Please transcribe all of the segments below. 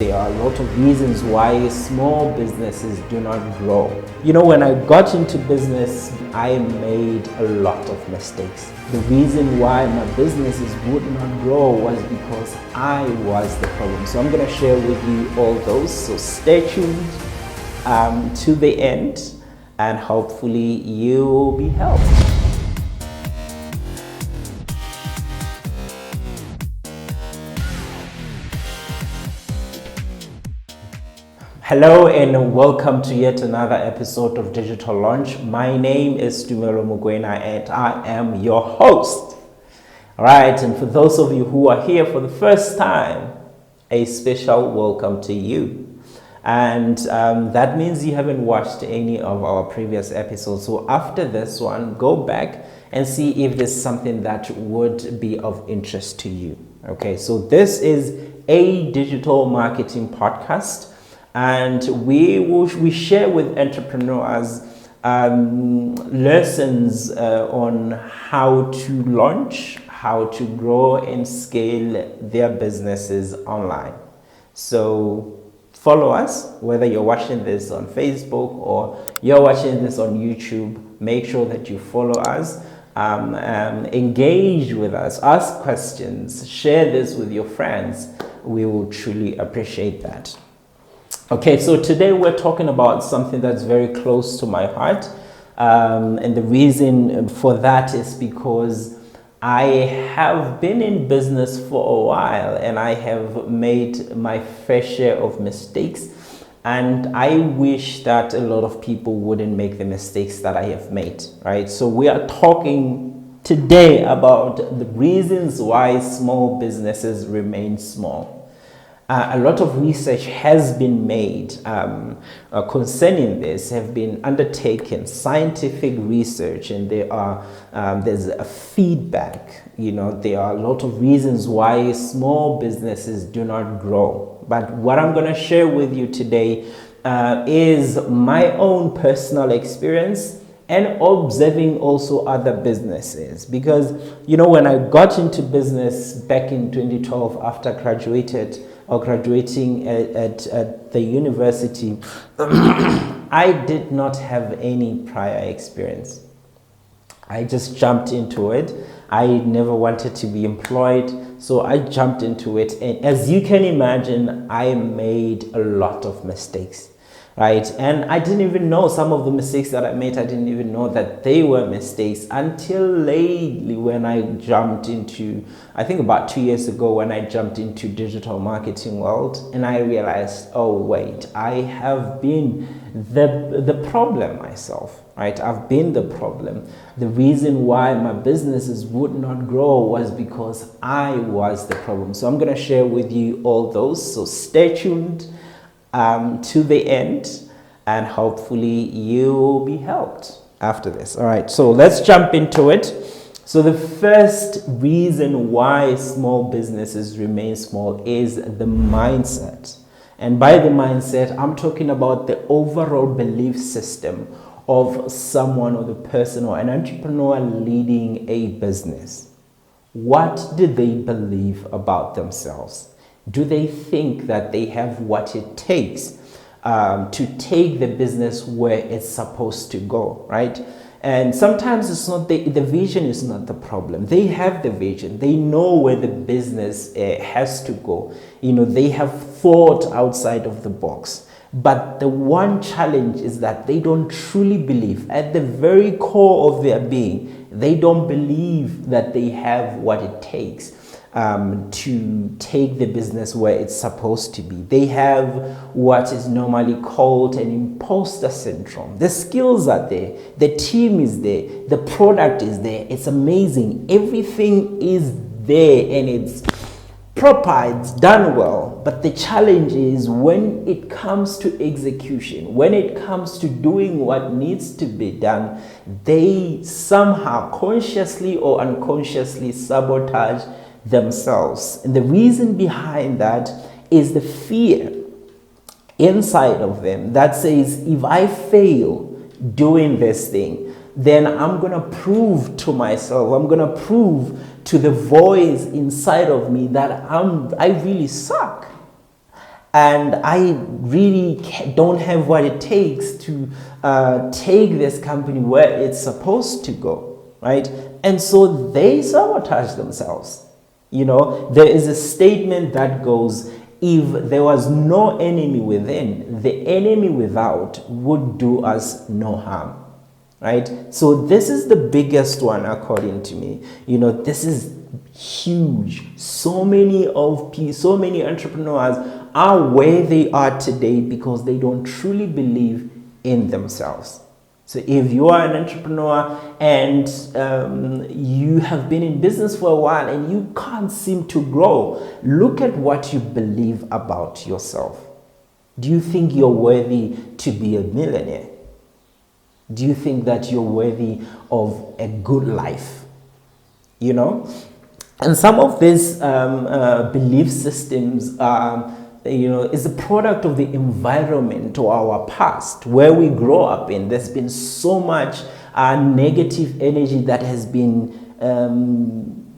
There are a lot of reasons why small businesses do not grow. When I got into business, I made a lot of mistakes. The reason why my businesses would not grow was because I was the problem. So I'm going to share with you all those. So stay tuned to the end, and hopefully you will be helped. Hello and welcome to yet another episode of Digital Launch. My name is Tumelo Mokoena and I am your host. All right, and for those of you who are here for the first time, a special welcome to you. And that means you haven't watched any of our previous episodes. So after this one, go back and see if there's something that would be of interest to you. Okay, so this is a digital marketing podcast. And we share with entrepreneurs lessons on how to launch, how to grow and scale their businesses online. So follow us, whether you're watching this on Facebook or you're watching this on YouTube. Make sure that you follow us, engage with us, ask questions, share this with your friends. We will truly appreciate that. Okay, so today we're talking about something that's very close to my heart. And the reason for that is because I have been in business for a while and I have made my fair share of mistakes. And I wish that a lot of people wouldn't make the mistakes that I have made, right? So we are talking today about the reasons why small businesses remain small. A lot of research has been made concerning this, have been undertaken, scientific research, and there's a feedback. There are a lot of reasons why small businesses do not grow. But what I'm going to share with you today is my own personal experience and observing also other businesses. Because, when I got into business back in 2012 after graduating at the university, I did not have any prior experience. I just jumped into it. I never wanted to be employed, so I jumped into it. And as you can imagine, I made a lot of mistakes. Right, and I didn't even know some of the mistakes that I made. I didn't even know that they were mistakes until lately when I jumped into, I think about 2 years ago, when I jumped into digital marketing world, and I realized, oh wait, I have been the problem myself. Right, I've been the problem. The reason why my businesses would not grow was because I was the problem. So I'm gonna share with you all those. So stay tuned to the end, and hopefully you will be helped after this. All right, so let's jump into it. So the first reason why small businesses remain small is the mindset. And by the mindset, I'm talking about the overall belief system of someone or the person or an entrepreneur leading a business. What do they believe about themselves? Do they think that they have what it takes to take the business where it's supposed to go, right? And sometimes it's not the vision is not the problem. They have the vision. They know where the business has to go. They have thought outside of the box. But the one challenge is that they don't truly believe, at the very core of their being, they don't believe that they have what it takes to take the business where it's supposed to be. They have what is normally called an imposter syndrome. The skills are there, the team is there, the product is there, it's amazing, everything is there and it's proper, it's done well. But the challenge is when it comes to execution, when it comes to doing what needs to be done, they somehow consciously or unconsciously sabotage themselves. And the reason behind that is the fear inside of them that says, if I fail doing this thing, then I'm going to prove to myself, I'm going to prove to the voice inside of me that I really suck. and I really don't have what it takes to take this company where it's supposed to go, right? And so they sabotage themselves. You know, there is a statement that goes, if there was no enemy within, the enemy without would do us no harm, right? So this is the biggest one according to me. You know, this is huge. So many entrepreneurs are where they are today because they don't truly believe in themselves. So if you are an entrepreneur and you have been in business for a while and you can't seem to grow, look at what you believe about yourself. Do you think you're worthy to be a millionaire? Do you think that you're worthy of a good life? You know? And some of these belief systems is a product of the environment or our past, where we grow up in. There's been so much negative energy that has been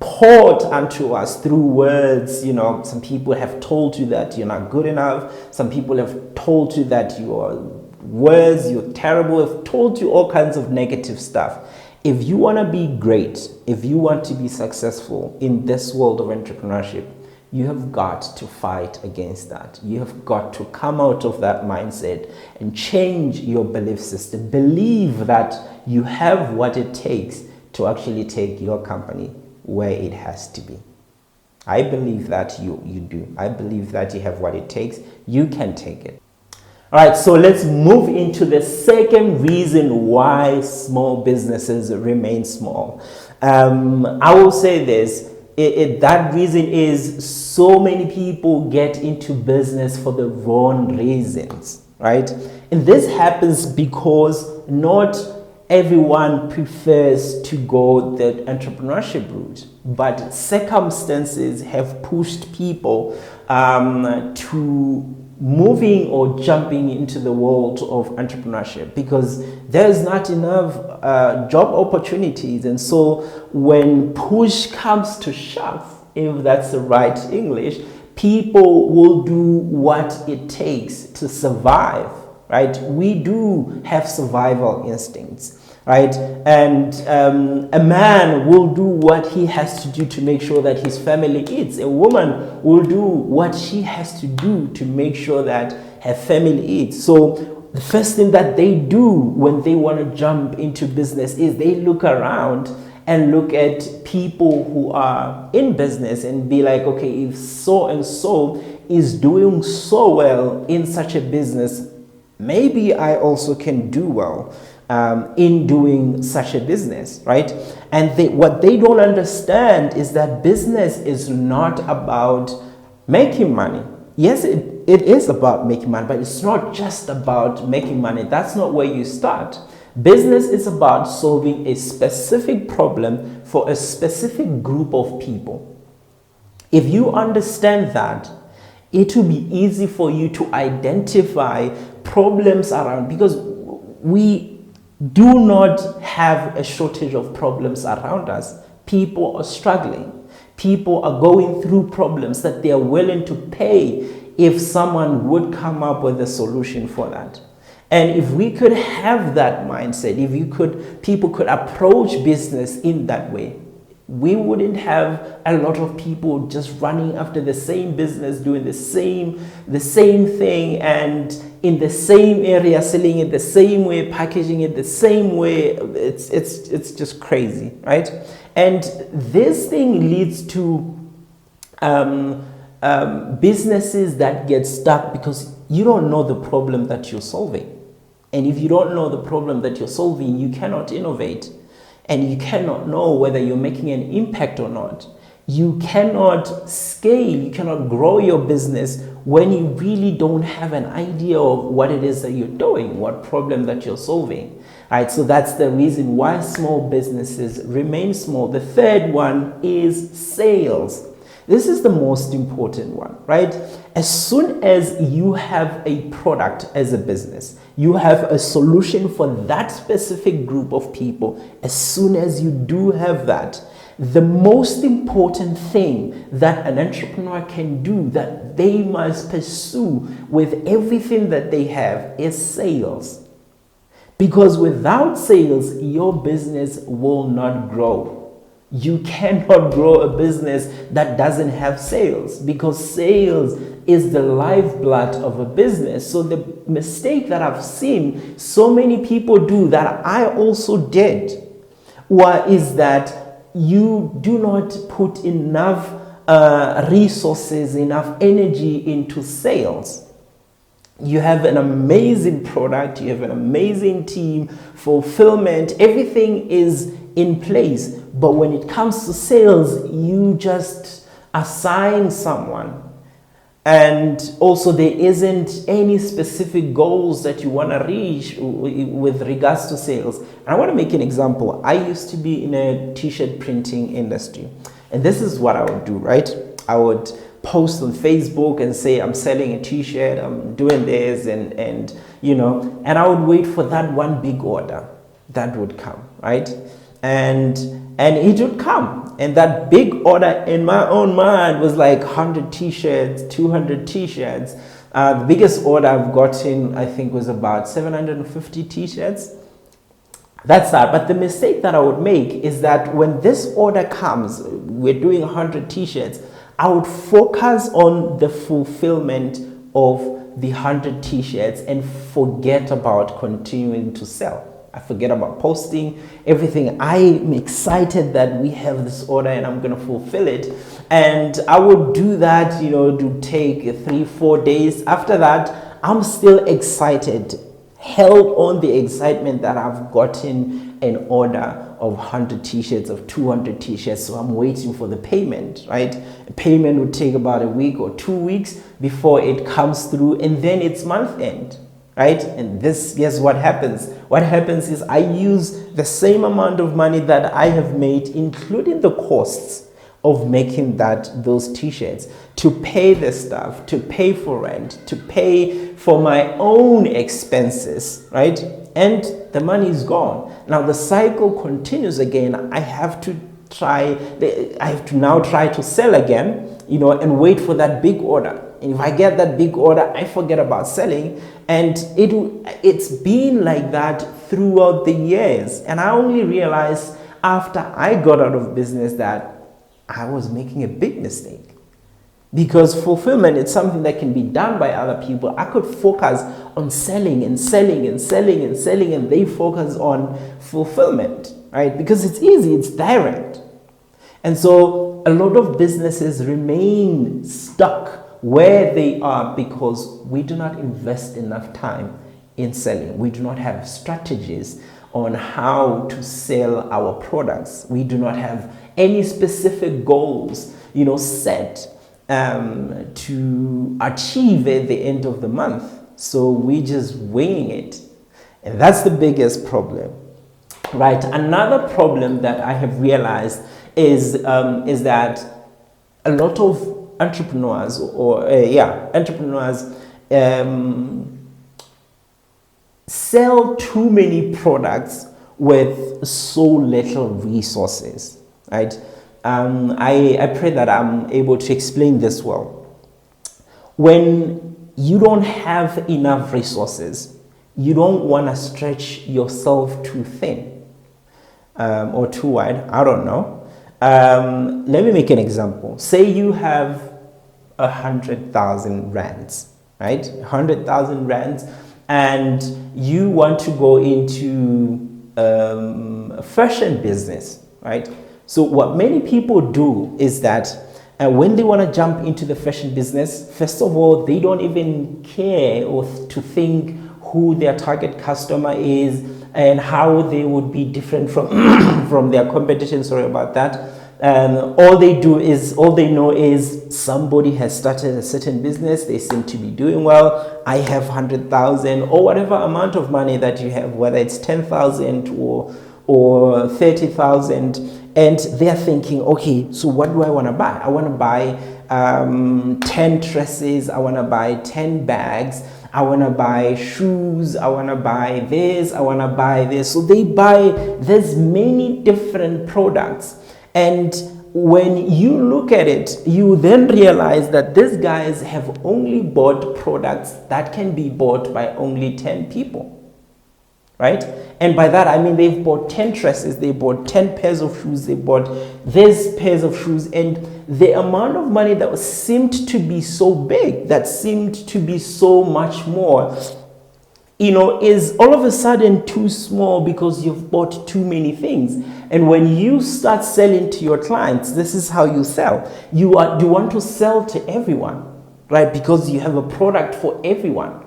poured onto us through words. You know, some people have told you that you're not good enough. Some people have told you that you're worse, you're terrible, have told you all kinds of negative stuff. If you want to be great, if you want to be successful in this world of entrepreneurship, you have got to fight against that. You have got to come out of that mindset and change your belief system. Believe that you have what it takes to actually take your company where it has to be. I believe that you do. I believe that you have what it takes. You can take it. All right, so let's move into the second reason why small businesses remain small. I will say this. That reason is so many people get into business for the wrong reasons, right? And this happens because not everyone prefers to go the entrepreneurship route, but circumstances have pushed people to moving or jumping into the world of entrepreneurship because there's not enough job opportunities. And so when push comes to shove, if that's the right English, people will do what it takes to survive, right? We do have survival instincts, right? And a man will do what he has to do to make sure that his family eats. A woman will do what she has to do to make sure that her family eats. So the first thing that they do when they want to jump into business is they look around and look at people who are in business and be like, okay, if so and so is doing so well in such a business, maybe I also can do well in doing such a business, right? And what they don't understand is that business is not about making money. Yes, it is about making money, but it's not just about making money. That's not where you start. Business is about solving a specific problem for a specific group of people. If you understand that, it will be easy for you to identify problems around, because we do not have a shortage of problems around us. People are struggling. People are going through problems that they are willing to pay if someone would come up with a solution for that. And if we could have that mindset, people could approach business in that way, we wouldn't have a lot of people just running after the same business, doing the same thing, and in the same area, selling it the same way, packaging it the same way. It's just crazy, right? And this thing leads to businesses that get stuck because you don't know the problem that you're solving. And if you don't know the problem that you're solving, you cannot innovate. And you cannot know whether you're making an impact or not. You cannot scale, you cannot grow your business when you really don't have an idea of what it is that you're doing, what problem that you're solving. Right? So that's the reason why small businesses remain small. The third one is sales. This is the most important one, right? As soon as you have a product as a business, you have a solution for that specific group of people. As soon as you do have that, The most important thing that an entrepreneur can do, that they must pursue with everything that they have, is sales. Because without sales, your business will not grow. You cannot grow a business that doesn't have sales, because sales is the lifeblood of a business. So the mistake that I've seen so many people do, that I also did, is that you do not put enough resources, enough energy into sales. You have an amazing product, you have an amazing team, fulfillment, everything is in place. But when it comes to sales, you just assign someone. And also there isn't any specific goals that you want to reach with regards to sales. And I want to make an example. I used to be in a t-shirt printing industry. And this is what I would do, right? I would post on Facebook and say, I'm selling a t-shirt, I'm doing this, and you know, and I would wait for that one big order that would come, right? And it would come. And that big order in my own mind was like 100 t-shirts, 200 t-shirts. The biggest order I've gotten, I think, was about 750 t-shirts. That's that. But the mistake that I would make is that when this order comes, we're doing 100 t-shirts, I would focus on the fulfillment of the 100 t-shirts and forget about continuing to sell. I forget about posting everything. I'm excited that we have this order and I'm going to fulfill it. And I would do that, you know, to take 3-4 days. After that, I'm still excited, held on the excitement that I've gotten an order of 100 t-shirts, of 200 t-shirts. So I'm waiting for the payment, right? Payment would take about a week or 2 weeks before it comes through, and then it's month end. Right? And this, guess what happens? What happens is I use the same amount of money that I have made, including the costs of making those t-shirts, to pay the staff, to pay for rent, to pay for my own expenses, right? And the money is gone. Now the cycle continues again. I have to now try to sell again, you know, and wait for that big order. And if I get that big order, I forget about selling. And it's been like that throughout the years. And I only realized after I got out of business that I was making a big mistake. Because fulfillment is something that can be done by other people. I could focus on selling and selling and selling and selling, and they focus on fulfillment, right? Because it's easy, it's direct. And so a lot of businesses remain stuck where they are because we do not invest enough time in selling. We do not have strategies on how to sell our products. We do not have any specific goals, you know, set to achieve at the end of the month. So we just winging it. And that's the biggest problem, right? Another problem that I have realized is that a lot of entrepreneurs sell too many products with so little resources, right? I pray that I'm able to explain this well. When you don't have enough resources, you don't want to stretch yourself too thin or too wide. I don't know. Let me make an example. Say you have 100,000 rands, right? 100,000 rands, and you want to go into a fashion business, right? So what many people do is that when they want to jump into the fashion business, first of all, they don't even care or to think who their target customer is and how they would be different from from their competition. Sorry about that. All they know is somebody has started a certain business. They seem to be doing well. I have 100,000 or whatever amount of money that you have, whether it's 10,000 or 30,000, and they're thinking, okay, so what do I want to buy? I want to buy 10 dresses. I want to buy 10 bags. I want to buy shoes, I want to buy this, I want to buy this. So they buy, there's many different products. And when you look at it, you then realize that these guys have only bought products that can be bought by only 10 people. Right? And by that, I mean they've bought 10 dresses, they bought 10 pairs of shoes, they bought these pairs of shoes, and the amount of money that seemed to be so big, that seemed to be so much more, is all of a sudden too small because you've bought too many things. And when you start selling to your clients, this is how you sell. You want to sell to everyone, right? Because you have a product for everyone.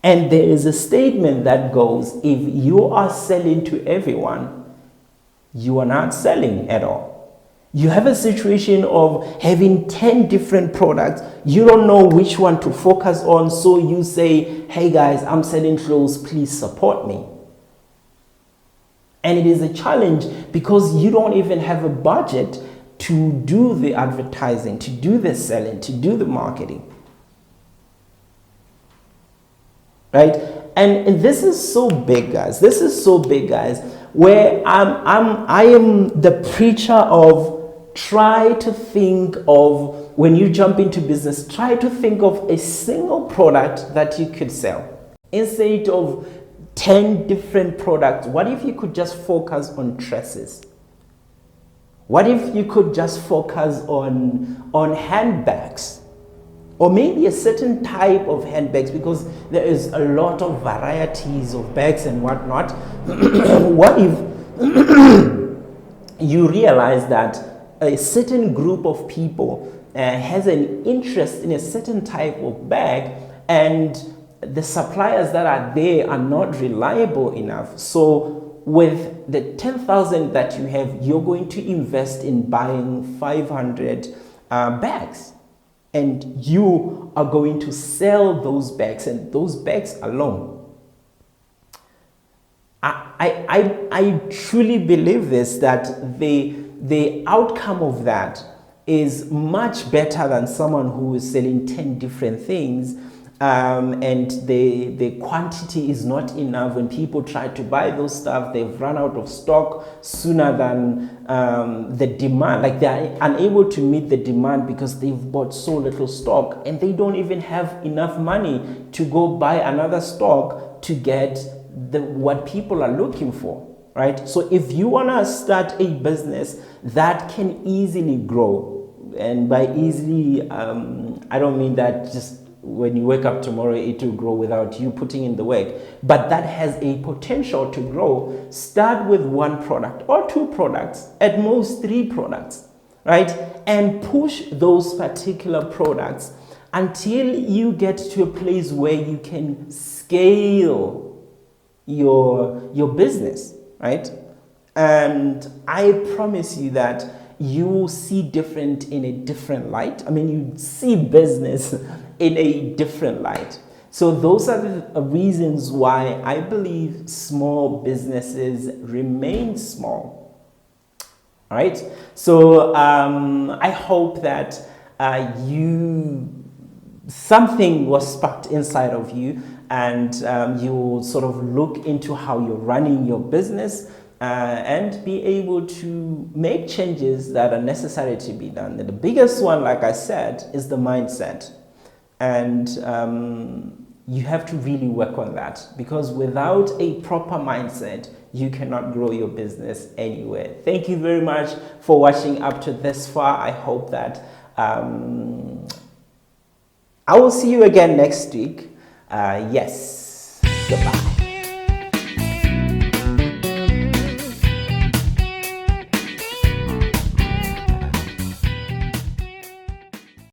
And there is a statement that goes, if you are selling to everyone, you are not selling at all. You have a situation of having 10 different products. You don't know which one to focus on. So you say, hey guys, I'm selling clothes, please support me. And it is a challenge because you don't even have a budget to do the advertising, to do the selling, to do the marketing. Right? And this is so big, guys. This is so big, guys, where I am the preacher of try to think of, when you jump into business, try to think of a single product that you could sell. Instead of 10 different products, what if you could just focus on dresses? What if you could just focus on handbags? Or maybe a certain type of handbags, because there is a lot of varieties of bags and whatnot. What if you realize that a certain group of people has an interest in a certain type of bag, and the suppliers that are there are not reliable enough? So with the 10,000 that you have, you're going to invest in buying 500 bags. And you are going to sell those bags, and those bags alone. I truly believe this, that the outcome of that is much better than someone who is selling 10 different things, and the quantity is not enough. When people try to buy those stuff, they've run out of stock sooner than the demand. Like, they're unable to meet the demand because they've bought so little stock, and they don't even have enough money to go buy another stock to get what people are looking for. Right? So if you want to start a business that can easily grow, and by easily, I don't mean that just when you wake up tomorrow it will grow without you putting in the work, but that has a potential to grow, start with one product or two products, at most 3 products, right? And push those particular products until you get to a place where you can scale your business, right? And I promise you that you will see different in a different light. I mean, you see business in a different light. So those are the reasons why I believe small businesses remain small. All right. So I hope that something was sparked inside of you, and you will sort of look into how you're running your business, and be able to make changes that are necessary to be done. And the biggest one, like I said, is the mindset. And you have to really work on that, because without a proper mindset, you cannot grow your business anywhere. Thank you very much for watching up to this far. I hope that I will see you again next week. Yes, goodbye.